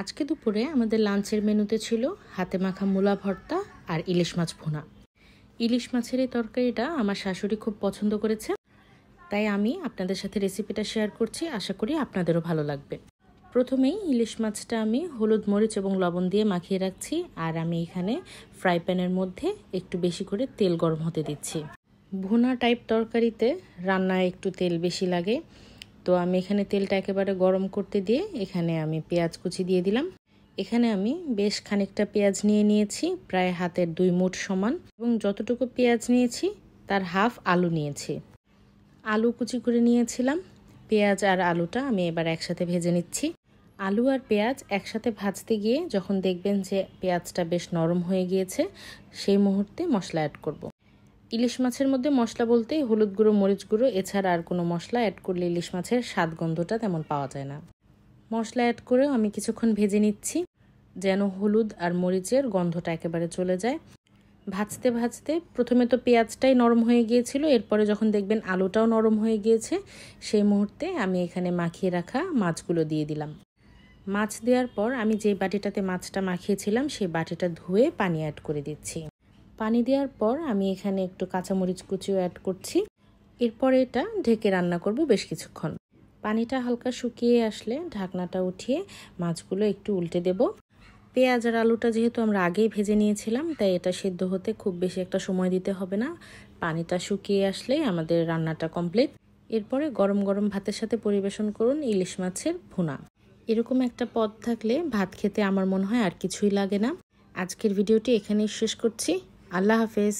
আজকে দুপুরে আমাদের লাঞ্চের মেনুতে ছিল হাতে মাখা মূলা ভর্তা আর ইলিশ মাছ ভুনা। ইলিশ মাছের এই তরকারিটা আমার শাশুড়ি খুব পছন্দ করেছে, তাই আমি আপনাদের সাথে রেসিপিটা শেয়ার করছি। আশা করি আপনাদেরও ভালো লাগবে। প্রথমেই ইলিশ মাছটা আমি হলুদ, মরিচ এবং লবণ দিয়ে মাখিয়ে রাখছি, আর আমি এখানে ফ্রাই প্যানের মধ্যে একটু বেশি করে তেল গরম হতে দিচ্ছি। ভুনা টাইপ তরকারিতে রান্নায় একটু তেল বেশি লাগে, তো আমি এখানে তেলটা একেবারে গরম করতে দিয়ে এখানে আমি পেঁয়াজ কুচি দিয়ে দিলাম। এখানে আমি বেশ খানিকটা পেঁয়াজ নিয়েছি, প্রায় হাতের 2 মুঠ সমান, এবং যতটুকু পেঁয়াজ নিয়েছি তার হাফ আলু নিয়েছি। আলু কুচি করে নিয়েছিলাম। পেঁয়াজ আর আলুটা আমি এবার একসাথে ভেজে নিচ্ছি। আলু আর পেঁয়াজ একসাথে ভাজতে গিয়ে যখন দেখবেন যে পেঁয়াজটা বেশ নরম হয়ে গিয়েছে, সেই মুহূর্তে মশলা অ্যাড করব। ইলিশ মাছের মধ্যে মশলা বলতে হলুদ গুঁড়ো, মরিচ গুঁড়ো, এছাড়া আর কোনো মশলা অ্যাড করলে ইলিশ মাছের স্বাদ গন্ধটা তেমন পাওয়া যায় না। মশলা অ্যাড করেও আমি কিছুক্ষণ ভেজে নিচ্ছি, যেন হলুদ আর মরিচের গন্ধটা একেবারে চলে যায়। ভাজতে ভাজতে প্রথমে তো পেঁয়াজটাই নরম হয়ে গিয়েছিল, এরপরে যখন দেখবেন আলুটাও নরম হয়ে গিয়েছে, সেই মুহূর্তে আমি এখানে মাখিয়ে রাখা মাছগুলো দিয়ে দিলাম। মাছ দেওয়ার পর আমি যে বাটিটাতে মাছটা মাখিয়েছিলাম সেই বাটিটা ধুয়ে পানি অ্যাড করে দিচ্ছি। পানি দেওয়ার পর আমি এখানে একটু কাঁচামরিচ কুচিও অ্যাড করছি। এরপর এটা ঢেকে রান্না করব বেশ কিছুক্ষণ। পানিটা হালকা শুকিয়ে আসলে ঢাকনাটা উঠিয়ে মাছগুলো একটু উল্টে দেব। পেঁয়াজ আর আলুটা যেহেতু আমরা আগেই ভেজে নিয়েছিলাম, তাই এটা সিদ্ধ হতে খুব বেশি একটা সময় দিতে হবে না। পানিটা শুকিয়ে আসলেই আমাদের রান্নাটা কমপ্লিট। এরপরে গরম গরম ভাতের সাথে পরিবেশন করুন ইলিশ মাছের ভুনা। এরকম একটা পদ থাকলে ভাত খেতে আমার মনে হয় আর কিছুই লাগে না। আজকের ভিডিওটি এখানেই শেষ করছি। আল্লাহ হাফেজ।